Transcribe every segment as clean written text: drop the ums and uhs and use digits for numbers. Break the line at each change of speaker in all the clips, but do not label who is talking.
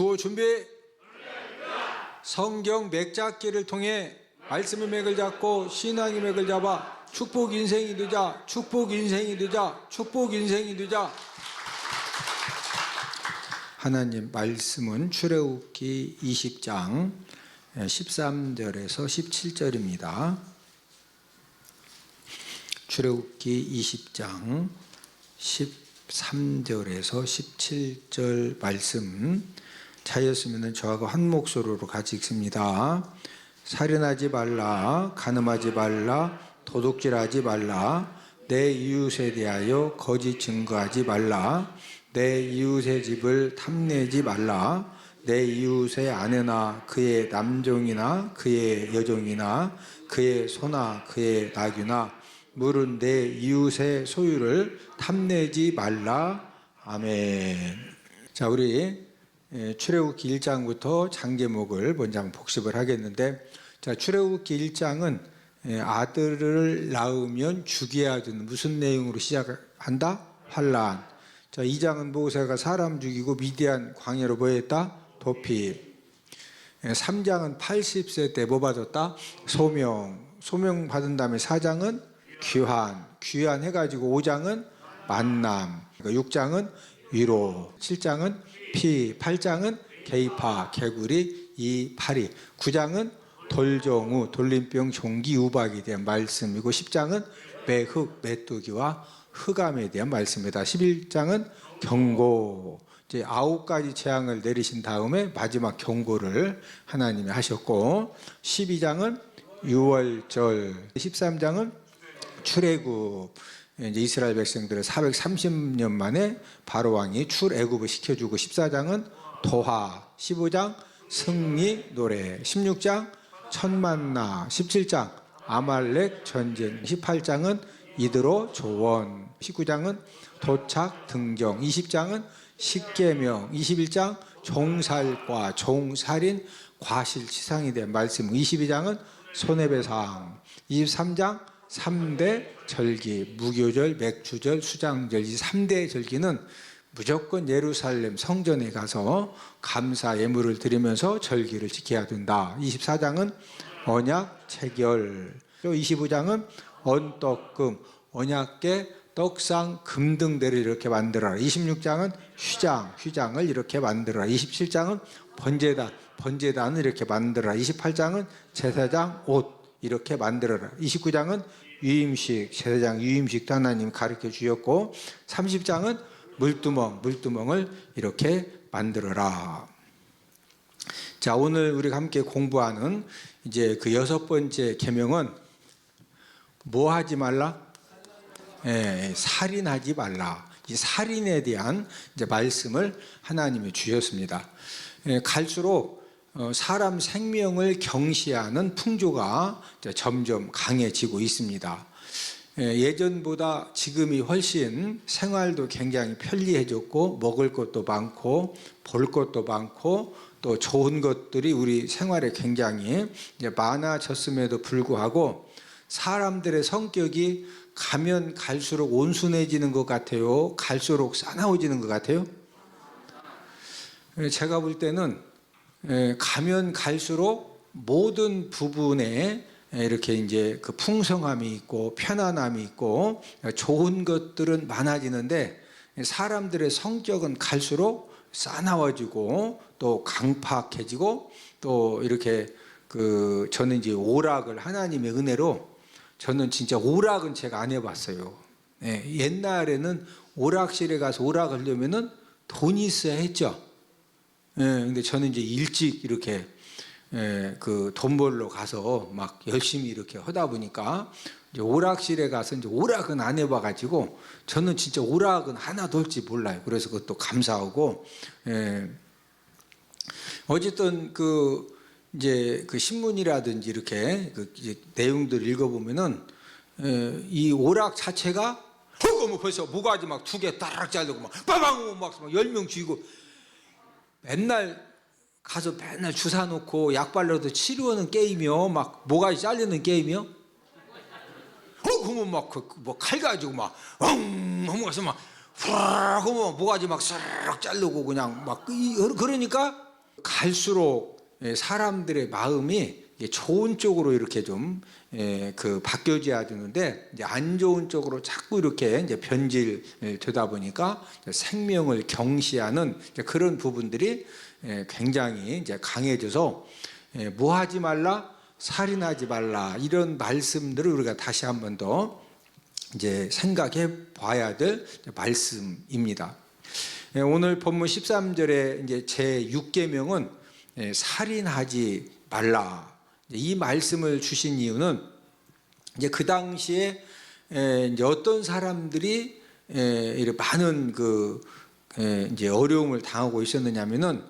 구호 준비. 성경 맥잡기를 통해 말씀의 맥을 잡고 신앙의 맥을 잡아 축복 인생이 되자, 축복 인생이 되자, 축복 인생이 되자. 하나님 말씀은 출애굽기 20장 13절에서 17절입니다. 출애굽기 20장 13절에서 17절 말씀 차였으면 저하고 한 목소리로 같이 읽습니다. 살인하지 말라, 간음하지 말라, 도둑질하지 말라, 내 이웃에 대하여 거짓 증거하지 말라, 내 이웃의 집을 탐내지 말라, 내 이웃의 아내나 그의 남종이나 그의 여종이나 그의 소나 그의 나귀나 물은 내 이웃의 소유를 탐내지 말라. 아멘. 자, 우리 출애굽기 1장부터 장제목을 먼저 한번 복습을 하겠는데, 자, 출애굽기 1장은 아들을 낳으면 죽여야 되는 무슨 내용으로 시작한다? 환란. 자, 2장은 모세가 사람 죽이고 미디안 광야로 뭐했다? 도피. 3장은 80세 때 뭐 받았다? 소명 받은 다음에 4장은 귀환 해가지고 5장은 만남, 6장은 위로, 7장은 피, 8장은 개입하, 개구리, 이파리, 9장은 돌정우, 돌림병, 종기, 우박에 대한 말씀이고 10장은 매흑, 메뚜기와 흑암에 대한 말씀이다. 11장은 경고, 이제 9가지 재앙을 내리신 다음에 마지막 경고를 하나님이 하셨고, 12장은 유월절, 13장은 출애굽, 이제 이스라엘 백성들을 430년 만에 바로 왕이 출애굽을 시켜주고, 14장은 도하, 15장 승리 노래, 16장 천만나, 17장 아말렉 전쟁, 18장은 이드로 조원, 19장은 도착 등경, 20장은 십계명, 21장 종살과 종살인 과실치상에 대한 말씀, 22장은 손해배상, 23장 3대 절기, 무교절, 맥주절, 수장절. 이 3대 절기는 무조건 예루살렘 성전에 가서 감사 예물을 드리면서 절기를 지켜야 된다. 24장은 언약 체결, 25장은 언떡금, 언약궤, 떡상, 금등대를 이렇게 만들어라. 26장은 휘장을 이렇게 만들어라. 27장은 번제단을 이렇게 만들어라. 28장은 제사장 옷 이렇게 만들어라. 29장은 유임식, 제사장 유임식도 하나님 가르쳐 주셨고, 30장은 물두멍을 이렇게 만들어라. 자, 오늘 우리가 함께 공부하는 이제 그 6번째 계명은 뭐 하지 말라? 살인하지 말라. 이 살인에 대한 이제 말씀을 하나님이 주셨습니다. 갈수록 사람 생명을 경시하는 풍조가 점점 강해지고 있습니다. 예전보다 지금이 훨씬 생활도 굉장히 편리해졌고, 먹을 것도 많고, 볼 것도 많고, 또 좋은 것들이 우리 생활에 굉장히 이제 많아졌음에도 불구하고 사람들의 성격이 가면 갈수록 온순해지는 것 같아요? 갈수록 사나워지는 것 같아요? 제가 볼 때는 가면 갈수록 모든 부분에 이렇게 이제 그 풍성함이 있고 편안함이 있고 좋은 것들은 많아지는데, 사람들의 성격은 갈수록 싸나워지고 또 강팍해지고, 또 이렇게 저는 이제 오락을 하나님의 은혜로, 저는 진짜 오락은 제가 안 해봤어요. 옛날에는 오락실에 가서 오락을 하려면은 돈이 있어야 했죠. 근데 저는 이제 일찍 이렇게 그 돈 벌러 가서 막 열심히 이렇게 하다 보니까 이제 오락실에 가서 이제 오락은 안 해봐가지고 저는 진짜 오락은 하나도 할 줄 몰라요. 그래서 그것도 감사하고, 어쨌든 이제 그 신문이라든지 이렇게 이제 내용들 읽어보면은 이 오락 자체가 뭐 벌써 모가지 막 2개 따락 자르고 막 빠방 막 10명 죽이고, 맨날 가서 맨날 주사 놓고 약 발라도 치료하는 게임이요. 막 모가지 잘리는 게임이요. 그러면 막 뭐 칼 가지고 막 가서 막 후락 하면 모가지 막 싹 자르고 그냥 막 그러니까 갈수록 사람들의 마음이 좋은 쪽으로 이렇게 좀 바뀌어져야 되는데 이제 안 좋은 쪽으로 자꾸 이렇게 이제 변질되다 보니까 생명을 경시하는 그런 부분들이 굉장히 이제 강해져서 뭐 하지 말라, 살인하지 말라, 이런 말씀들을 우리가 다시 한 번 더 이제 생각해 봐야 될 말씀입니다. 오늘 본문 13절에 이제 제 6계명은 살인하지 말라. 이 말씀을 주신 이유는 이제 그 당시에 이제 어떤 사람들이 이렇게 많은 이제 어려움을 당하고 있었느냐면은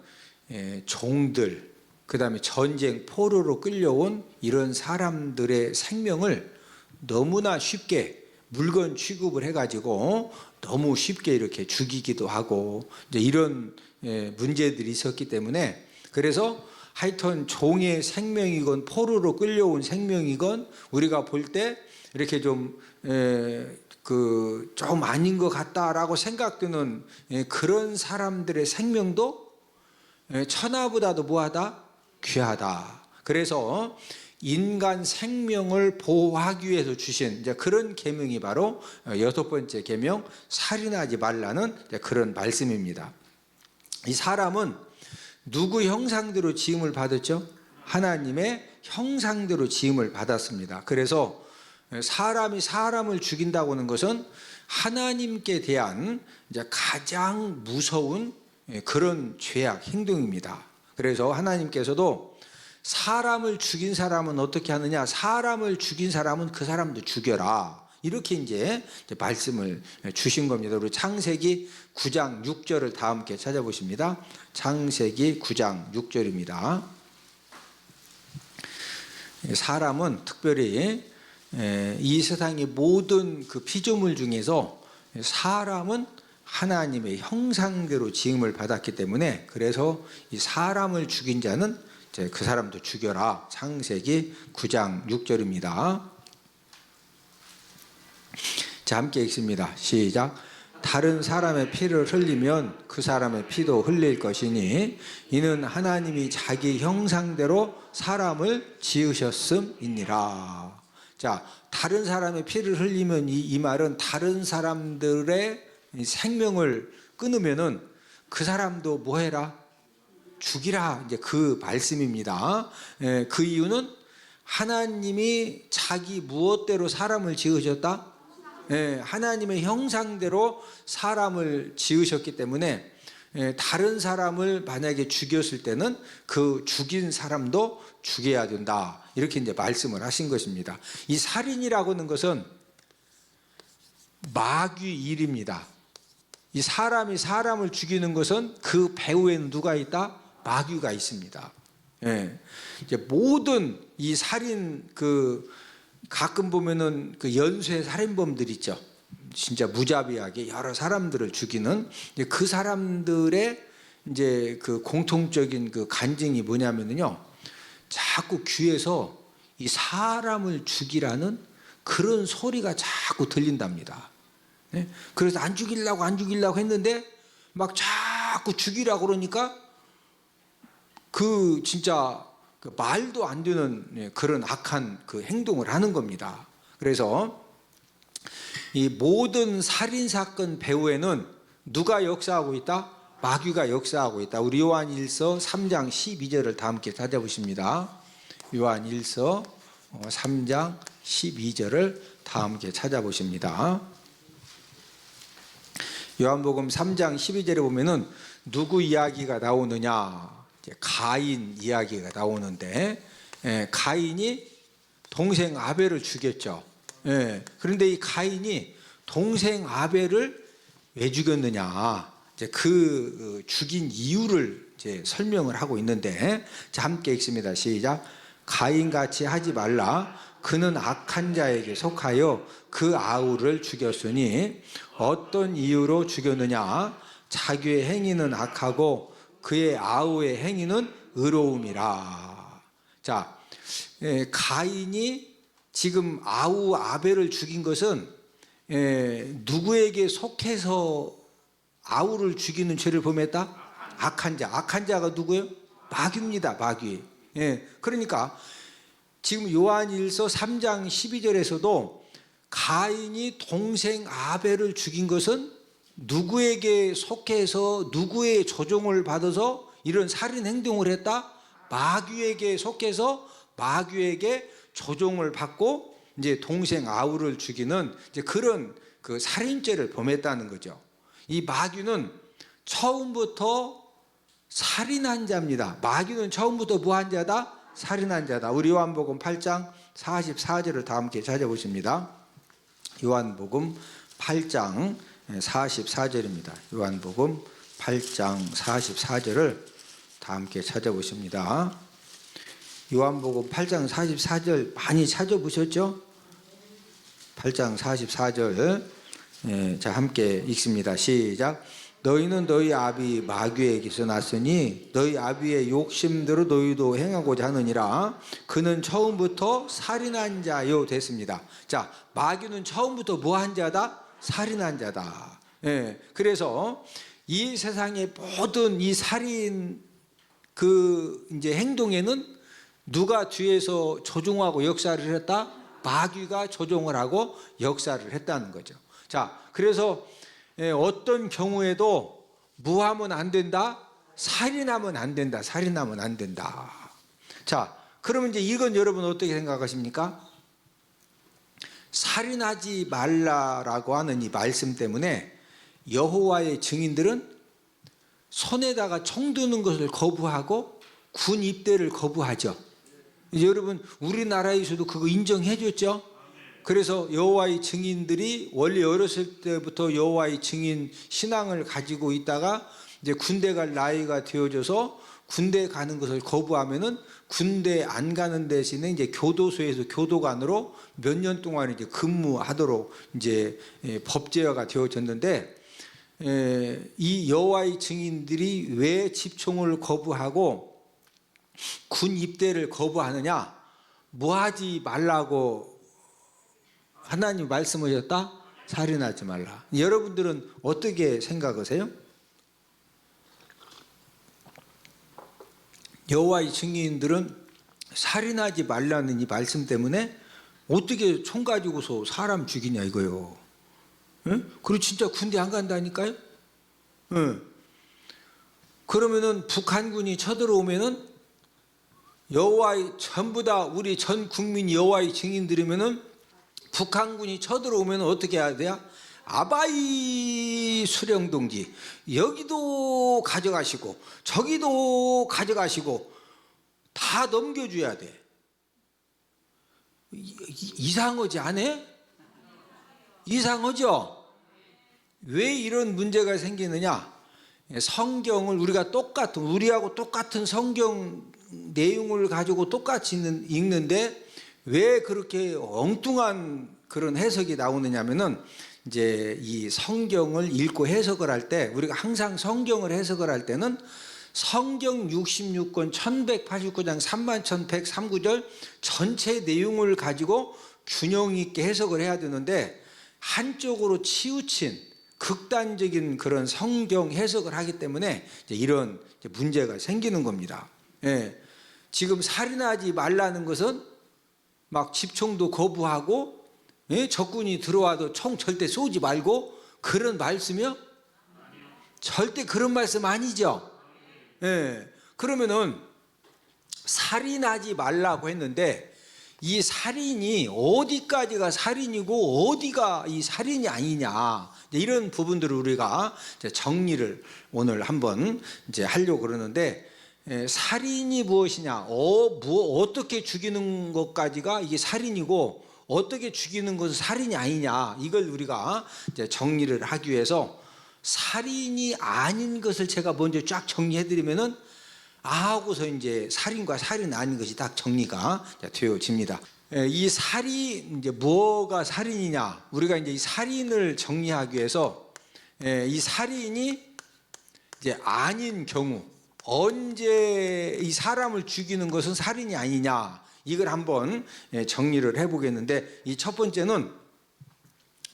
종들, 그다음에 전쟁 포로로 끌려온 이런 사람들의 생명을 너무나 쉽게 물건 취급을 해가지고 너무 쉽게 이렇게 죽이기도 하고 이제 이런 문제들이 있었기 때문에, 그래서 하여튼 종의 생명이건 포로로 끌려온 생명이건 우리가 볼 때 이렇게 좀 아닌 것 같다라고 생각되는 그런 사람들의 생명도 천하보다도 뭐하다? 귀하다. 그래서 인간 생명을 보호하기 위해서 주신 이제 그런 계명이 바로 6번째 계명, 살인하지 말라는 그런 말씀입니다. 이 사람은 누구 형상대로 지음을 받았죠? 하나님의 형상대로 지음을 받았습니다. 그래서 사람이 사람을 죽인다고 하는 것은 하나님께 대한 이제 가장 무서운 그런 죄악 행동입니다. 그래서 하나님께서도 사람을 죽인 사람은 어떻게 하느냐? 사람을 죽인 사람은 그 사람도 죽여라. 이렇게 이제 말씀을 주신 겁니다. 우리 창세기 9장 6절을 다 함께 찾아보십니다. 창세기 9장 6절입니다. 사람은 특별히 이 세상의 모든 그 피조물 중에서 사람은 하나님의 형상대로 지음을 받았기 때문에, 그래서 이 사람을 죽인 자는 그 사람도 죽여라. 창세기 9장 6절입니다. 자, 함께 읽습니다. 시작. 다른 사람의 피를 흘리면 그 사람의 피도 흘릴 것이니 이는 하나님이 자기 형상대로 사람을 지으셨음이니라. 자, 다른 사람의 피를 흘리면 이 말은 다른 사람들의 생명을 끊으면은 그 사람도 뭐 해라? 죽이라. 이제 그 말씀입니다. 그 이유는 하나님이 자기 무엇대로 사람을 지으셨다? 하나님의 형상대로 사람을 지으셨기 때문에 다른 사람을 만약에 죽였을 때는 그 죽인 사람도 죽여야 된다. 이렇게 이제 말씀을 하신 것입니다. 이 살인이라고 하는 것은 마귀 일입니다. 이 사람이 사람을 죽이는 것은 그 배후에는 누가 있다? 마귀가 있습니다. 이제 모든 이 살인 가끔 보면은 그 연쇄 살인범들 있죠. 진짜 무자비하게 여러 사람들을 죽이는 그 사람들의 이제 그 공통적인 그 간증이 뭐냐면요, 자꾸 귀에서 이 사람을 죽이라는 그런 소리가 자꾸 들린답니다. 그래서 안 죽이려고 했는데 막 자꾸 죽이라고 그러니까 그 진짜 그 말도 안 되는 그런 악한 그 행동을 하는 겁니다. 그래서 이 모든 살인 사건 배후에는 누가 역사하고 있다? 마귀가 역사하고 있다. 우리 요한일서 3장 12절을 다 함께 찾아보십니다. 요한일서 3장 12절을 다 함께 찾아보십니다. 요한복음 3장 12절에 보면은 누구 이야기가 나오느냐? 가인 이야기가 나오는데, 가인이 동생 아벨을 죽였죠. 그런데 이 가인이 동생 아벨을 왜 죽였느냐? 그 죽인 이유를 이제 설명을 하고 있는데, 자, 함께 읽습니다. 시작. 가인같이 하지 말라. 그는 악한 자에게 속하여 그 아우를 죽였으니 어떤 이유로 죽였느냐? 자기의 행위는 악하고 그의 아우의 행위는 의로움이라. 자, 가인이 지금 아우 아벨을 죽인 것은 누구에게 속해서 아우를 죽이는 죄를 범했다? 악한 자. 악한 자가 누구예요? 마귀입니다. 마귀. 예, 그러니까 지금 요한일서 3장 12절에서도 가인이 동생 아벨을 죽인 것은 누구에게 속해서 누구의 조종을 받아서 이런 살인 행동을 했다? 마귀에게 속해서 마귀에게 조종을 받고 이제 동생 아우를 죽이는 이제 그런 그 살인죄를 범했다는 거죠. 이 마귀는 처음부터 살인한 자입니다. 마귀는 처음부터 무한 자다? 살인한 자다. 우리 요한복음 8장 44절을 다 함께 찾아보십니다. 요한복음 8장 44절입니다. 요한복음 8장 44절을 다 함께 찾아보십니다. 요한복음 8장 44절 많이 찾아보셨죠? 8장 44절 자 함께 읽습니다. 시작. 너희는 너희 아비 마귀에게서 났으니 너희 아비의 욕심대로 너희도 행하고자 하느니라. 그는 처음부터 살인한 자요 됐습니다. 자, 마귀는 처음부터 뭐한 자다? 살인한 자다. 예, 그래서 이 세상의 모든 이 살인 그 이제 행동에는 누가 뒤에서 조종하고 역사를 했다? 마귀가 조종을 하고 역사를 했다는 거죠. 자, 그래서 어떤 경우에도 무하면 안 된다, 살인하면 안 된다, 살인하면 안 된다. 자, 그러면 이제 이건 여러분 어떻게 생각하십니까? 살인하지 말라라고 하는 이 말씀 때문에 여호와의 증인들은 손에다가 총 드는 것을 거부하고 군 입대를 거부하죠. 이제 여러분 우리나라에서도 그거 인정해 줬죠. 그래서 여호와의 증인들이 원래 어렸을 때부터 여호와의 증인 신앙을 가지고 있다가 이제 군대 갈 나이가 되어져서 군대 가는 것을 거부하면은 군대 안 가는 대신에 이제 교도소에서 교도관으로 몇 년 동안 이제 근무하도록 이제 법제화가 되어졌는데 이 여호와의 증인들이 왜 집총을 거부하고 군 입대를 거부하느냐? 뭐하지 말라고 하나님 말씀하셨다? 살인하지 말라. 여러분들은 어떻게 생각하세요? 여호와의 증인들은 살인하지 말라는 이 말씀 때문에 어떻게 총 가지고서 사람 죽이냐 이거요. 응? 그리고 진짜 군대 안 간다니까요? 응. 그러면은 북한군이 쳐들어오면은 여호와의 전부 다 우리 전 국민 여호와의 증인들이면은 북한군이 쳐들어오면 어떻게 해야 돼요? 아바이 수령동지 여기도 가져가시고 저기도 가져가시고 다 넘겨줘야 돼. 이상하지 않아? 이상하죠? 왜 이런 문제가 생기느냐? 성경을 우리가 똑같은 우리하고 똑같은 성경 내용을 가지고 똑같이 읽는데 왜 그렇게 엉뚱한 그런 해석이 나오느냐면은 이제 이 성경을 읽고 해석을 할 때 우리가 항상 성경을 해석을 할 때는 성경 66권 1189장 31,103구절 전체 내용을 가지고 균형 있게 해석을 해야 되는데 한쪽으로 치우친 극단적인 그런 성경 해석을 하기 때문에 이제 이런 문제가 생기는 겁니다. 예. 지금 살인하지 말라는 것은 막 집총도 거부하고 예? 적군이 들어와도 총 절대 쏘지 말고 그런 말씀이요? 절대 그런 말씀 아니죠. 예. 그러면은 살인하지 말라고 했는데 이 살인이 어디까지가 살인이고 어디가 이 살인이 아니냐 이런 부분들을 우리가 정리를 오늘 한번 이제 하려고 그러는데 살인이 무엇이냐, 어떻게 죽이는 것까지가 이게 살인이고 어떻게 죽이는 것은 살인이 아니냐 이걸 우리가 이제 정리를 하기 위해서 살인이 아닌 것을 제가 먼저 쫙 정리해드리면은 하고서 이제 살인과 살인 아닌 것이 딱 정리가 되어집니다. 이 살이 이제 뭐가 살인이냐? 우리가 이제 이 살인을 정리하기 위해서 이 살인이 이제 아닌 경우 언제 이 사람을 죽이는 것은 살인이 아니냐? 이걸 한번 정리를 해보겠는데 이 첫 번째는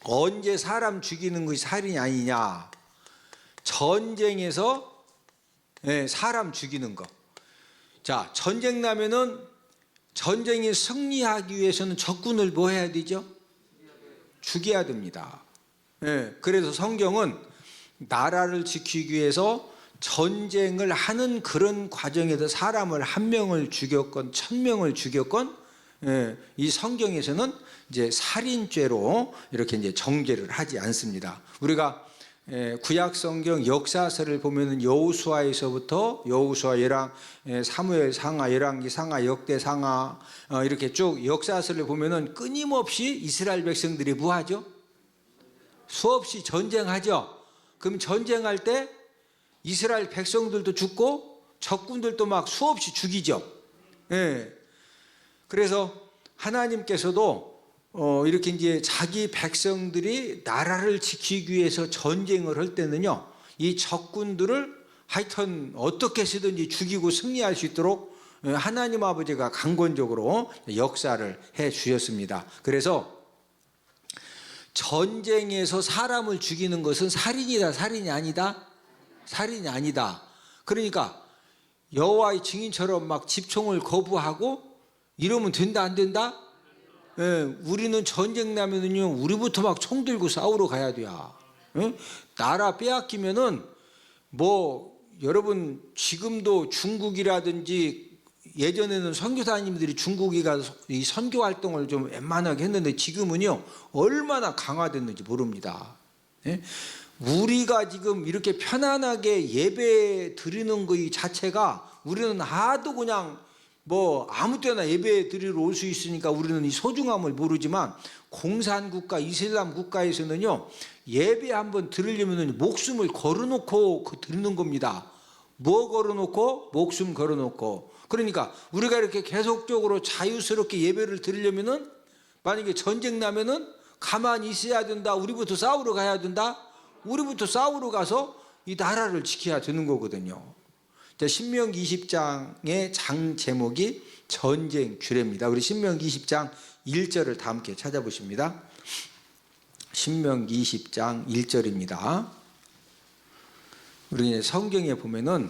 언제 사람 죽이는 것이 살인이 아니냐? 전쟁에서 사람 죽이는 것. 자, 전쟁 나면은 전쟁이 승리하기 위해서는 적군을 뭐 해야 되죠? 죽여야 됩니다. 예, 그래서 성경은 나라를 지키기 위해서 전쟁을 하는 그런 과정에서 사람을 1명을 죽였건 1000명을 죽였건, 예, 이 성경에서는 이제 살인죄로 이렇게 이제 정죄를 하지 않습니다. 우리가 구약 성경 역사서를 보면은 여호수아에서부터 여호수아, 열왕, 사무엘 상하, 열왕기 상하, 역대 상하, 이렇게 쭉 역사서를 보면은 끊임없이 이스라엘 백성들이 뭐 하죠? 수없이 전쟁하죠. 그럼 전쟁할 때 이스라엘 백성들도 죽고 적군들도 막 수없이 죽이죠. 예. 그래서 하나님께서도 이렇게 이제 자기 백성들이 나라를 지키기 위해서 전쟁을 할 때는요, 이 적군들을 하여튼 어떻게 해서든지 죽이고 승리할 수 있도록 하나님 아버지가 강권적으로 역사를 해 주셨습니다. 그래서 전쟁에서 사람을 죽이는 것은 살인이다, 살인이 아니다? 살인이 아니다. 그러니까 여호와의 증인처럼 막 집총을 거부하고 이러면 된다, 안 된다? 예, 우리는 전쟁 나면은요, 우리부터 막 총 들고 싸우러 가야 돼요. 예? 나라 빼앗기면은 뭐 여러분 지금도 중국이라든지 예전에는 선교사님들이 중국에 가서 이 선교 활동을 좀 웬만하게 했는데 지금은요 얼마나 강화됐는지 모릅니다. 예? 우리가 지금 이렇게 편안하게 예배 드리는 것 자체가 우리는 하도 그냥 뭐 아무 때나 예배 드리러 올 수 있으니까 우리는 이 소중함을 모르지만 공산국가, 이슬람 국가에서는요 예배 한번 드리려면 목숨을 걸어놓고 드리는 겁니다. 뭐 걸어놓고? 목숨 걸어놓고. 그러니까 우리가 이렇게 계속적으로 자유스럽게 예배를 드리려면은 만약에 전쟁 나면은 가만히 있어야 된다. 우리부터 싸우러 가야 된다. 우리부터 싸우러 가서 이 나라를 지켜야 되는 거거든요. 신명기 20장의 장 제목이 전쟁 규례입니다. 우리 신명기 20장 1절을 다 함께 찾아보십니다. 신명기 20장 1절입니다. 우리 성경에 보면은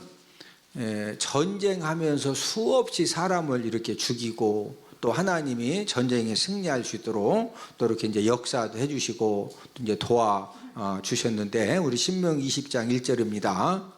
전쟁하면서 수없이 사람을 이렇게 죽이고 또 하나님이 전쟁에 승리할 수 있도록 또 이렇게 이제 역사도 해주시고 또 이제 도와 주셨는데 우리 신명기 20장 1절입니다.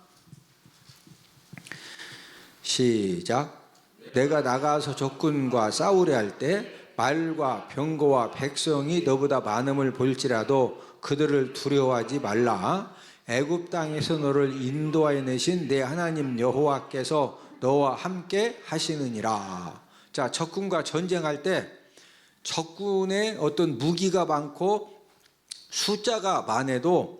시작. 내가 나가서 적군과 싸우려 할 때 말과 병거와 백성이 너보다 많음을 볼지라도 그들을 두려워하지 말라. 애굽 땅에서 너를 인도하여 내신 내 하나님 여호와께서 너와 함께 하시느니라. 자, 적군과 전쟁할 때 적군의 어떤 무기가 많고 숫자가 많아도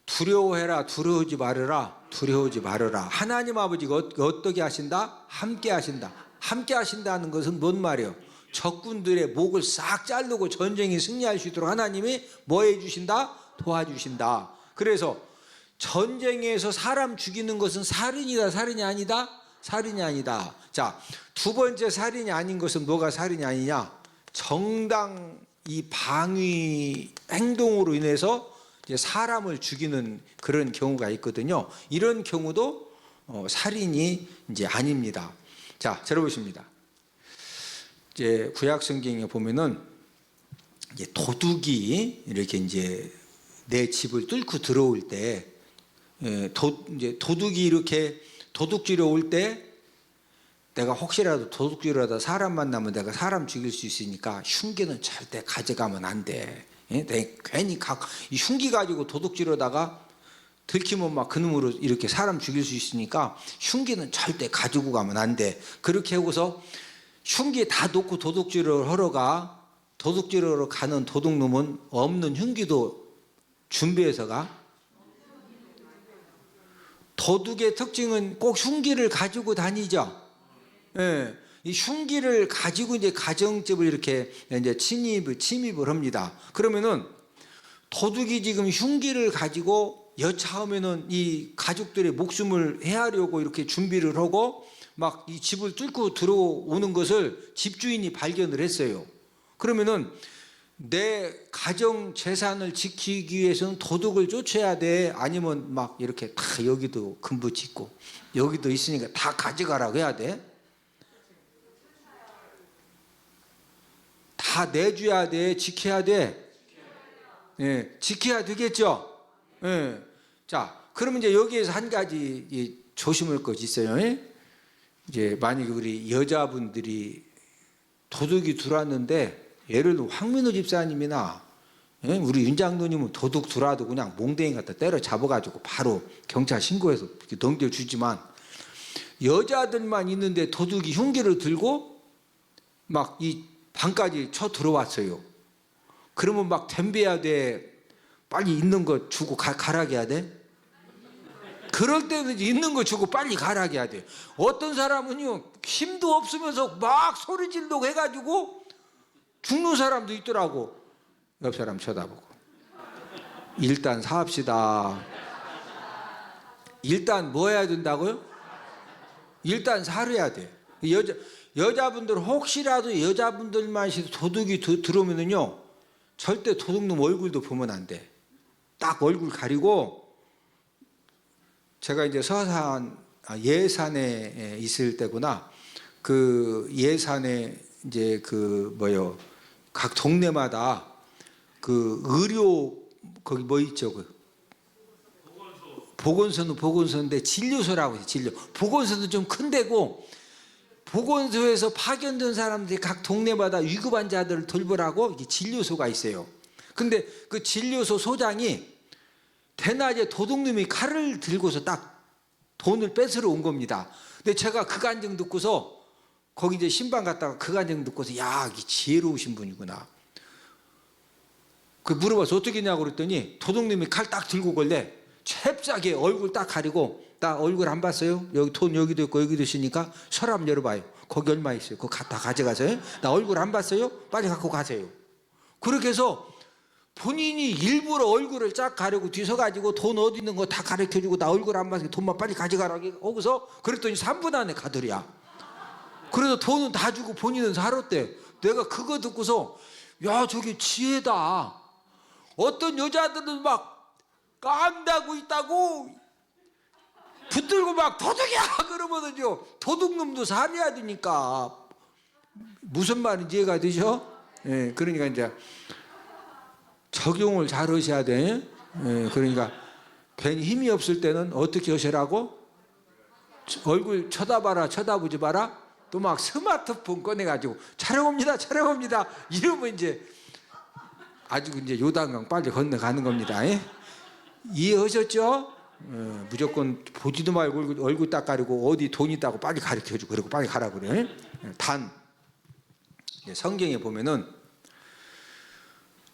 두려워해라, 두려워하지 말아라, 두려워하지 말아라. 하나님 아버지가 어떻게 하신다? 함께 하신다. 함께 하신다는 것은 뭔 말이에요? 적군들의 목을 싹 자르고 전쟁이 승리할 수 있도록 하나님이 뭐 해주신다? 도와주신다. 그래서 전쟁에서 사람 죽이는 것은 살인이다, 살인이 아니다? 살인이 아니다. 자, 두 번째 살인이 아닌 것은 뭐가 살인이 아니냐? 정당 이 방위 행동으로 인해서 이제 사람을 죽이는 그런 경우가 있거든요. 이런 경우도 살인이 이제 아닙니다. 자, 들어보십니다. 이제 구약 성경에 보면은 이제 도둑이 이렇게 이제 내 집을 뚫고 들어올 때, 이제 도둑이 이렇게 도둑질러 올 때 내가 혹시라도 도둑질하다 사람 만나면 내가 사람 죽일 수 있으니까 흉기는 절대 가져가면 안 돼. 내가 괜히 이 흉기 가지고 도둑질하다가 들키면 막 그놈으로 이렇게 사람 죽일 수 있으니까 흉기는 절대 가지고 가면 안 돼. 그렇게 하고서 흉기 다 놓고 도둑질을 도둑질하러 가는 도둑놈은 없는 흉기도 준비해서 가. 도둑의 특징은 꼭 흉기를 가지고 다니죠. 예, 이 흉기를 가지고 이제 가정집을 이렇게 이제 침입을 합니다. 그러면은 도둑이 지금 흉기를 가지고 여차하면은 이 가족들의 목숨을 해하려고 이렇게 준비를 하고 막 이 집을 뚫고 들어오는 것을 집주인이 발견을 했어요. 그러면은 내 가정 재산을 지키기 위해서는 도둑을 쫓아야 돼? 아니면 막 이렇게 다 여기도 금부 짓고 여기도 있으니까 다 가져가라고 해야 돼? 다 내줘야 돼, 지켜야 돼? 예, 지켜야 되겠죠? 예. 자, 그러면 이제 여기에서 한 가지 조심할 것이 있어요. 예? 이제 만약에 우리 여자분들이 도둑이 들어왔는데, 예를 들어 황민호 집사님이나 예? 우리 윤 장로님은 도둑 들어와도 그냥 몽댕이 갖다 때려 잡아가지고 바로 경찰 신고해서 이렇게 넘겨주지만, 여자들만 있는데 도둑이 흉기를 들고 막 이 방까지 쳐 들어왔어요. 그러면 막 덤벼야 돼? 빨리 있는 거 주고 가라게 해야 돼? 그럴 때는 있는 거 주고 빨리 가라게 해야 돼. 어떤 사람은요, 힘도 없으면서 막 소리 지르고 해가지고 죽는 사람도 있더라고. 옆 사람 쳐다보고. 일단 사합시다. 일단 뭐 해야 된다고요? 일단 살아야 돼. 여자분들 혹시라도 여자분들만 도둑이 들어오면은요, 절대 도둑놈 얼굴도 보면 안 돼. 딱 얼굴 가리고. 제가 이제 예산에 있을 때구나. 그 예산에 이제 각 동네마다 그 의료 거기 뭐 있죠? 보건소는 보건소인데 진료소라고 해요. 진료. 보건소는 좀 큰 데고, 보건소에서 파견된 사람들이 각 동네마다 위급 환자들을 돌보라고 진료소가 있어요. 근데 그 진료소 소장이 대낮에 도둑놈이 칼을 들고서 딱 돈을 뺏으러 온 겁니다. 근데 제가 그 간증 듣고서 거기 이제 신방 갔다가 그 간증 듣고서, 야, 이 지혜로우신 분이구나. 그 물어봐서 어떻게 했냐고 그랬더니, 도둑놈이 칼 딱 들고 걸래. 잽싸게 얼굴 딱 가리고, 나 얼굴 안 봤어요? 여기 돈 여기도 있고 여기도 있으니까 서랍 열어봐요. 거기 얼마 있어요? 그거 다 가져가세요. 나 얼굴 안 봤어요? 빨리 갖고 가세요. 그렇게 해서 본인이 일부러 얼굴을 쫙 가리고 뒤서가지고 돈 어디 있는 거 다 가르쳐주고, 나 얼굴 안 봤으니까 돈만 빨리 가져가라고 하고서, 그랬더니 3분 안에 가더랴. 그래서 돈은 다 주고 본인은 살았대. 내가 그거 듣고서, 야, 저게 지혜다. 어떤 여자들은 막 깐다고 있다고 붙들고 막 도둑이야 그러면은요, 도둑놈도 살해야 되니까. 무슨 말인지 이해가 되죠? 예, 그러니까 이제 적용을 잘 하셔야 돼. 예, 그러니까 괜히 힘이 없을 때는 어떻게 하시라고? 얼굴 쳐다봐라, 쳐다보지 마라. 또 막 스마트폰 꺼내가지고 촬영합니다, 촬영합니다 이러면 이제 아주 이제 요단강 빨리 건너가는 겁니다. 예? 이해하셨죠? 무조건 보지도 말고 얼굴 딱 가리고 어디 돈 있다고 빨리 가르쳐주고 그러고 빨리 가라 그래. 단 성경에 보면은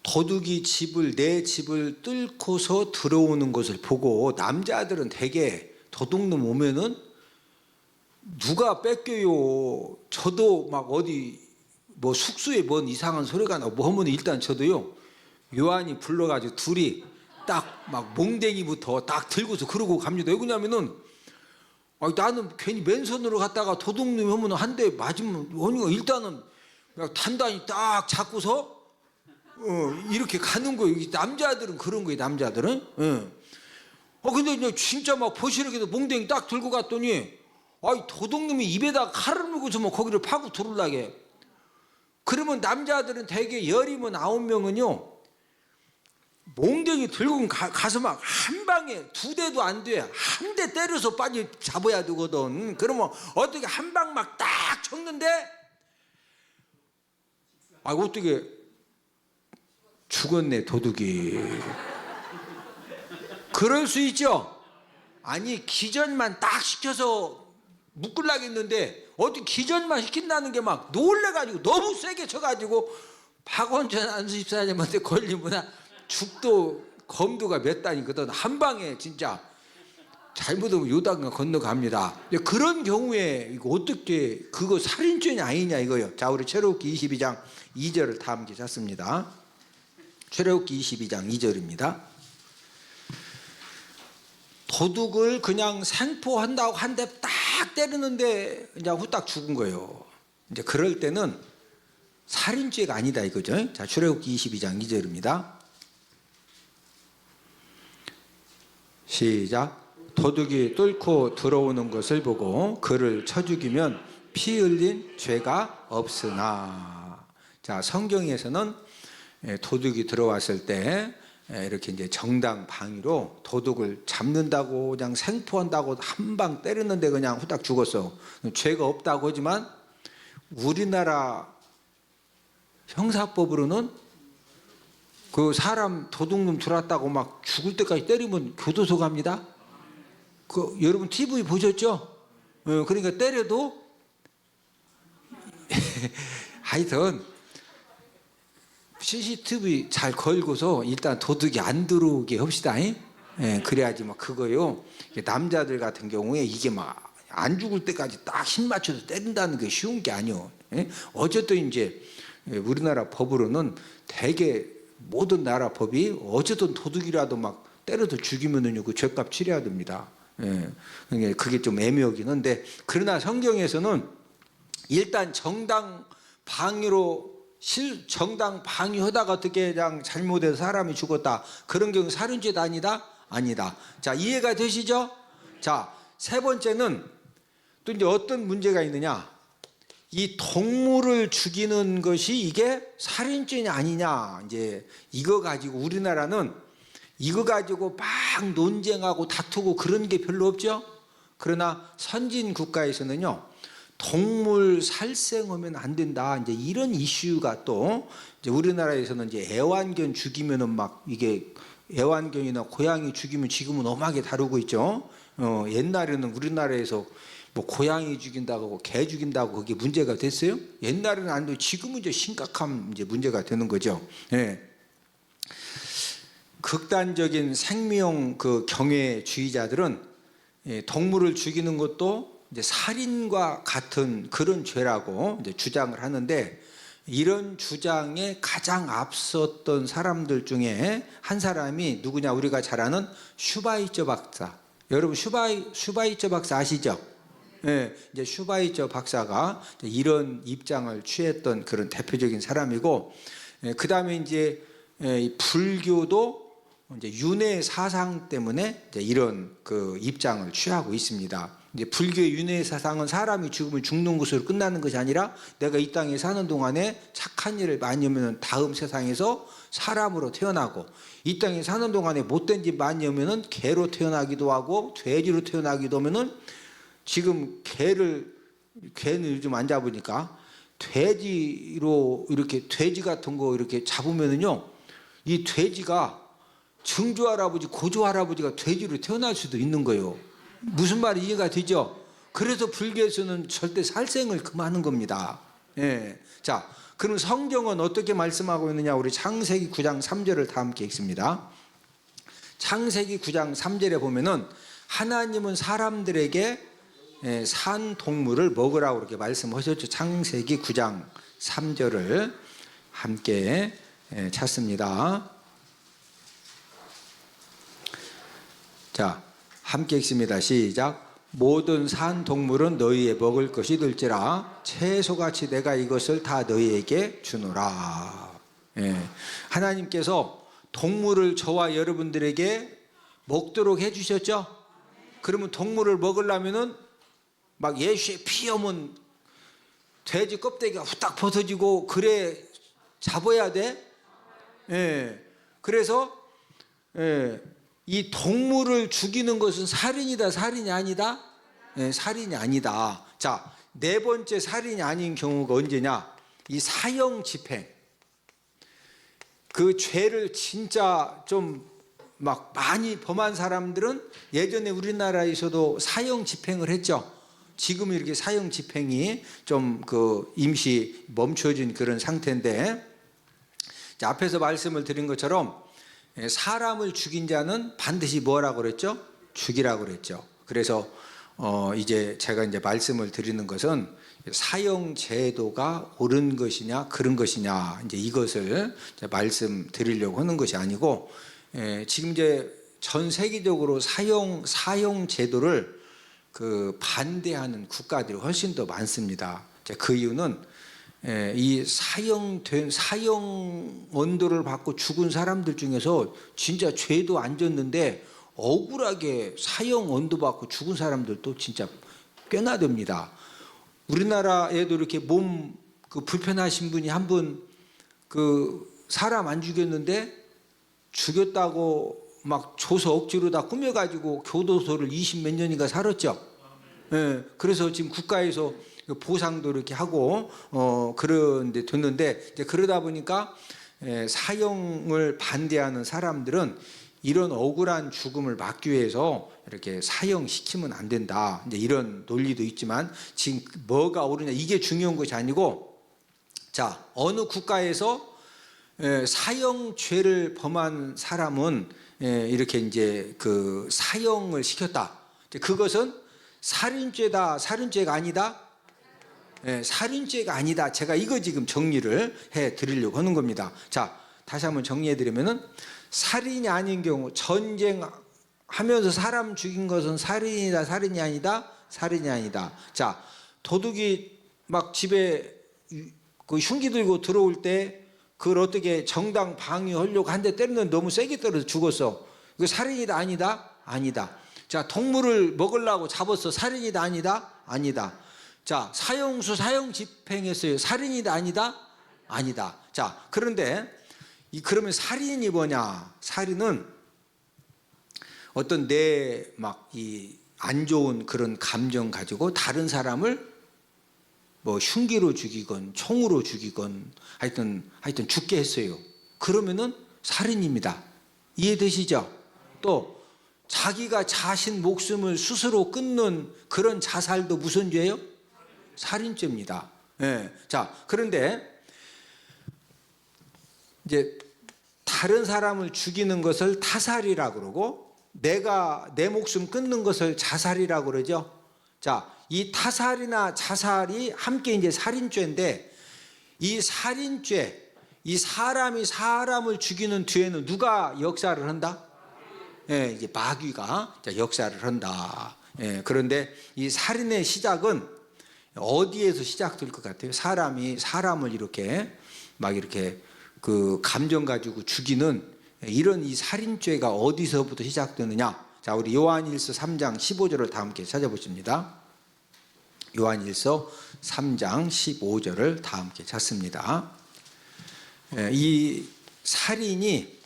도둑이 내 집을 뚫고서 들어오는 것을 보고, 남자들은 대개 도둑놈 오면은 누가 뺏겨요. 저도 막 어디 뭐 숙소에 뭔 이상한 소리가 나고 뭐 하면 일단 저도요, 요한이 불러가지고 둘이 딱 막 몽댕이부터 딱 들고서 그러고 갑니다. 왜 그러냐면은, 나는 괜히 맨손으로 갔다가 도둑놈이 오면 한 대 맞으면 일단은 단단히 딱 잡고서 이렇게 가는 거예요. 남자들은 그런 거예요. 남자들은. 근데 이제 진짜 막 보시르게도 몽댕이 딱 들고 갔더니, 도둑놈이 입에다가 칼을 물고서 뭐 거기를 파고 들어오려게. 그러면 남자들은 대개 10이면 9명은요 몽댕이 들고 가서 막 한 방에 2대도 안 돼. 한 대 때려서 빨리 잡아야 되거든. 그러면 어떻게 한 방 막 딱 쳤는데, 어떻게 죽었네 도둑이. 그럴 수 있죠. 아니 기전만 딱 시켜서 묶으려고 했는데 어떻게 기전만 시킨다는 게 막 놀래가지고 너무 세게 쳐가지고 박원천 안수집사님한테 걸리면 죽도 검도가 몇 단이거든. 한 방에 진짜 잘못하면 요단강 건너갑니다. 그런 경우에 이거 어떻게 그거 살인죄냐 아니냐 이거요. 자, 우리 출애굽기 22장 2절을 다 함께 찾습니다. 출애굽기 22장 2절입니다. 도둑을 그냥 생포한다고 한 대 딱 때리는데 그냥 후딱 죽은 거예요. 이제 그럴 때는 살인죄가 아니다 이거죠. 자, 출애굽기 22장 2절입니다. 시작. 도둑이 뚫고 들어오는 것을 보고 그를 쳐 죽이면 피 흘린 죄가 없으나. 자, 성경에서는 도둑이 들어왔을 때 이렇게 이제 정당 방위로 도둑을 잡는다고 그냥 생포한다고 한 방 때렸는데 그냥 후딱 죽었어. 죄가 없다고 하지만 우리나라 형사법으로는 그 사람 도둑놈 들어왔다고 막 죽을 때까지 때리면 교도소 갑니다. 그 여러분 TV 보셨죠? 그러니까 때려도 하여튼 CCTV 잘 걸고서 일단 도둑이 안 들어오게 합시다. 그래야지 막 그거요. 남자들 같은 경우에 이게 막 안 죽을 때까지 딱 힘 맞춰서 때린다는 게 쉬운 게 아니요. 어쨌든 이제 우리나라 법으로는 대개 모든 나라 법이 어쨌든 도둑이라도 막 때려도 죽이면은요 그 죄값 치러야 됩니다. 그게 좀 애매하긴 한데, 그러나 성경에서는 일단 정당 방위로 정당 방위하다가 어떻게 그냥 잘못해서 사람이 죽었다, 그런 경우 살인죄도 아니다? 아니다. 자, 이해가 되시죠? 자, 세 번째는 또 이제 어떤 문제가 있느냐, 이 동물을 죽이는 것이 이게 살인죄냐 아니냐, 이제 이거 가지고 우리나라는 이거 가지고 막 논쟁하고 다투고 그런 게 별로 없죠. 그러나 선진 국가에서는요, 동물 살생하면 안 된다, 이제 이런 이슈가 또 이제 우리나라에서는 이제 애완견 죽이면은 막 이게 애완견이나 고양이 죽이면 지금은 엄하게 다루고 있죠. 옛날에는 우리나라에서 뭐 고양이 죽인다고 개 죽인다고 그게 문제가 됐어요? 옛날에는 안 돼도 지금은 이제 심각한 이제 문제가 되는 거죠. 극단적인 생명 그 경외주의자들은 동물을 죽이는 것도 이제 살인과 같은 그런 죄라고 이제 주장을 하는데, 이런 주장에 가장 앞섰던 사람들 중에 한 사람이 누구냐, 우리가 잘 아는 슈바이처 박사. 여러분 슈바이처 박사 아시죠? 이제 슈바이처 박사가 이런 입장을 취했던 그런 대표적인 사람이고, 그 다음에 이제 불교도 이제 윤회 사상 때문에 이제 이런 그 입장을 취하고 있습니다. 이제 불교의 윤회 사상은 사람이 죽으면 죽는 것으로 끝나는 것이 아니라 내가 이 땅에 사는 동안에 착한 일을 많이 하면 다음 세상에서 사람으로 태어나고, 이 땅에 사는 동안에 못된 짓 많이 하면 개로 태어나기도 하고 돼지로 태어나기도 하면은, 지금 개는 요즘 안 잡으니까 돼지로 이렇게 돼지 같은 거 이렇게 잡으면은요, 이 돼지가 증조 할아버지, 고조 할아버지가 돼지로 태어날 수도 있는 거예요. 무슨 말이 이해가 되죠? 그래서 불교에서는 절대 살생을 금하는 겁니다. 자, 그럼 성경은 어떻게 말씀하고 있느냐? 우리 창세기 9장 3절을 다 함께 읽습니다. 창세기 9장 3절에 보면은 하나님은 사람들에게 산 동물을 먹으라고 그렇게 말씀하셨죠. 창세기 9장 3절을 함께 찾습니다. 자, 함께 읽습니다. 시작. 모든 산 동물은 너희의 먹을 것이 될지라 채소같이 내가 이것을 다 너희에게 주노라. 하나님께서 동물을 저와 여러분들에게 먹도록 해주셨죠. 그러면 동물을 먹으려면은 막 예수의 피 오면 돼지 껍데기가 후딱 벗어지고 그래 잡아야 돼. 그래서 이 동물을 죽이는 것은 살인이다, 살인이 아니다? 살인이 아니다. 자, 네 번째 살인이 아닌 경우가 언제냐? 이 사형 집행. 그 죄를 진짜 좀 막 많이 범한 사람들은 예전에 우리나라에서도 사형 집행을 했죠. 지금 이렇게 사형 집행이 좀 그 임시 멈춰진 그런 상태인데, 자, 앞에서 말씀을 드린 것처럼 사람을 죽인 자는 반드시 뭐라고 그랬죠? 죽이라고 그랬죠. 그래서 이제 제가 이제 말씀을 드리는 것은 사형 제도가 옳은 것이냐 그런 것이냐, 이제 이것을 이제 말씀드리려고 하는 것이 아니고, 지금 이제 전 세계적으로 사형 제도를 그 반대하는 국가들이 훨씬 더 많습니다. 그 이유는 이 사형 언도를 받고 죽은 사람들 중에서 진짜 죄도 안 졌는데 억울하게 사형 언도 받고 죽은 사람들도 진짜 꽤나 됩니다. 우리나라에도 이렇게 몸 그 불편하신 분이 한 분 그 사람 안 죽였는데 죽였다고 막 줘서 억지로 다 꾸며가지고 교도소를 20몇 년인가 살았죠. 예, 그래서 지금 국가에서 보상도 이렇게 하고 그런데 됐는데, 이제 그러다 보니까 사형을 반대하는 사람들은 이런 억울한 죽음을 막기 위해서 이렇게 사형시키면 안 된다, 이제 이런 논리도 있지만, 지금 뭐가 옳으냐 이게 중요한 것이 아니고, 자, 어느 국가에서 사형죄를 범한 사람은 이렇게 이제 그 사형을 시켰다. 그것은 살인죄다, 살인죄가 아니다? 살인죄가 아니다. 제가 이거 지금 정리를 해 드리려고 하는 겁니다. 자, 다시 한번 정리해 드리면은, 살인이 아닌 경우, 전쟁하면서 사람 죽인 것은 살인이다, 살인이 아니다? 살인이 아니다. 자, 도둑이 막 집에 그 흉기 들고 들어올 때 그걸 어떻게 정당 방위하려고 한 대 때리는, 너무 세게 때려서 죽었어. 이거 살인이다, 아니다? 아니다. 자, 동물을 먹으려고 잡았어. 살인이다, 아니다? 아니다. 자, 사형수 사형 집행했어요. 살인이다, 아니다? 아니다. 자, 그런데 그러면 살인이 뭐냐? 살인은 어떤 내 막 이 안 좋은 그런 감정 가지고 다른 사람을 뭐 흉기로 죽이건 총으로 죽이건 하여튼 죽게 했어요. 그러면은 살인입니다. 이해되시죠? 또 자기가 자신 목숨을 스스로 끊는 그런 자살도 무슨 죄예요? 살인죄입니다. 예. 자, 그런데 이제 다른 사람을 죽이는 것을 타살이라고 그러고, 내가 내 목숨 끊는 것을 자살이라고 그러죠. 자, 이 타살이나 자살이 함께 이제 살인죄인데, 이 살인죄, 이 사람이 사람을 죽이는 뒤에는 누가 역사를 한다? 예, 이제 마귀가 역사를 한다. 예, 그런데 이 살인의 시작은 어디에서 시작될 것 같아요? 사람이 사람을 이렇게 막 이렇게 그 감정 가지고 죽이는 이런 이 살인죄가 어디서부터 시작되느냐? 자, 우리 요한일서 3장 15절을 다 함께 찾아보십니다. 요한일서 3장 15절을 다 함께 찾습니다. 이 살인이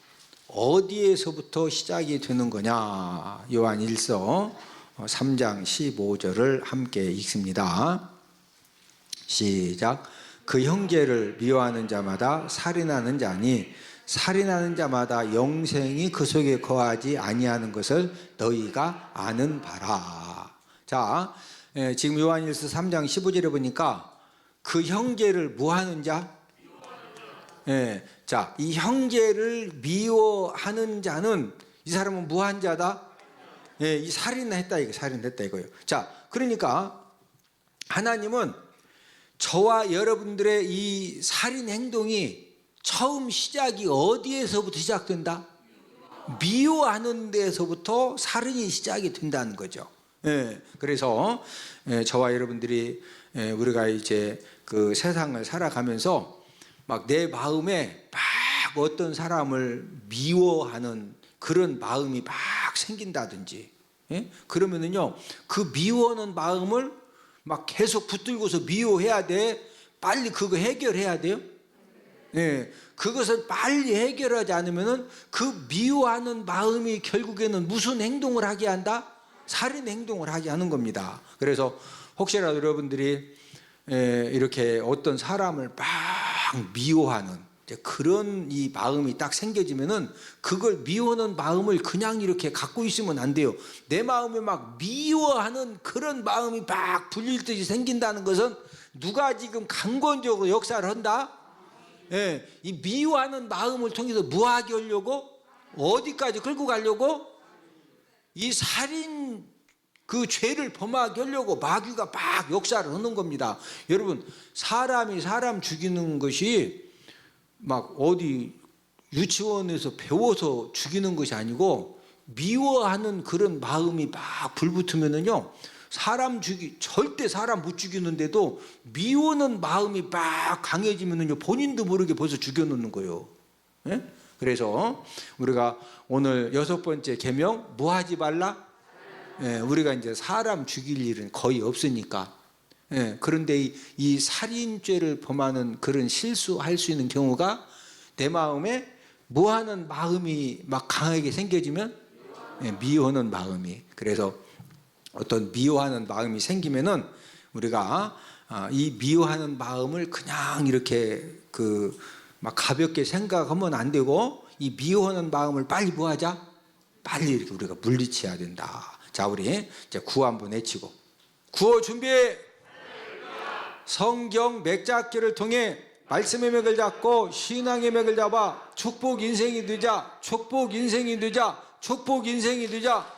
어디에서부터 시작이 되는 거냐? 요한일서 3장 15절을 함께 읽습니다. 시작. 그 형제를 미워하는 자마다 살인하는 자니 살인하는 자마다 영생이 그 속에 거하지 아니하는 것을 너희가 아는 바라. 자, 지금 요한일서 3장 15절에 보니까 그 형제를 뭐하는 자? 자, 이 형제를 미워하는 자는 이 사람은 뭐한 자다? 이 살인했다, 이거 살인했다 이거예요. 자, 그러니까 하나님은 저와 여러분들의 이 살인 행동이 처음 시작이 어디에서부터 시작된다? 미워하는 데서부터 살인이 시작이 된다는 거죠. 그래서 저와 여러분들이 우리가 이제 그 세상을 살아가면서 막 내 마음에 막 어떤 사람을 미워하는 그런 마음이 막 생긴다든지, 그러면은요, 그 미워하는 마음을 막 계속 붙들고서 미워해야 돼. 빨리 그거 해결해야 돼요. 그것을 빨리 해결하지 않으면은 그 미워하는 마음이 결국에는 무슨 행동을 하게 한다? 살인 행동을 하게 하는 겁니다. 그래서 혹시라도 여러분들이 이렇게 어떤 사람을 막 미워하는 그런 이 마음이 딱 생겨지면은 그걸 미워하는 마음을 그냥 이렇게 갖고 있으면 안 돼요. 내 마음에 막 미워하는 그런 마음이 막 불릴 듯이 생긴다는 것은 누가 지금 강권적으로 역사를 한다? 이 미워하는 마음을 통해서 뭐하게 하려고? 어디까지 끌고 가려고? 이 살인 그 죄를 범하게 하려고 마귀가 막 역사를 하는 겁니다. 여러분, 사람이 사람 죽이는 것이 막 어디 유치원에서 배워서 죽이는 것이 아니고, 미워하는 그런 마음이 막 불붙으면은요, 절대 사람 못 죽이는데도 미워하는 마음이 막 강해지면은요, 본인도 모르게 벌써 죽여놓는 거예요. 그래서 우리가 오늘 6번째 계명, 뭐 하지 말라? 우리가 이제 사람 죽일 일은 거의 없으니까. 그런데 이 살인죄를 범하는 그런 실수할 수 있는 경우가 내 마음에 뭐하는 마음이 막 강하게 생겨지면 미워하는 마음이. 그래서 어떤 미워하는 마음이 생기면은 우리가 이 미워하는 마음을 그냥 이렇게 막 가볍게 생각하면 안 되고, 이 미워하는 마음을 빨리 뭐하자? 빨리 이렇게 우리가 물리쳐야 된다. 자, 우리 이제 구호 한번 외치고, 구호 준비. 성경 맥잡기를 통해 말씀의 맥을 잡고 신앙의 맥을 잡아 축복 인생이 되자, 축복 인생이 되자, 축복 인생이 되자.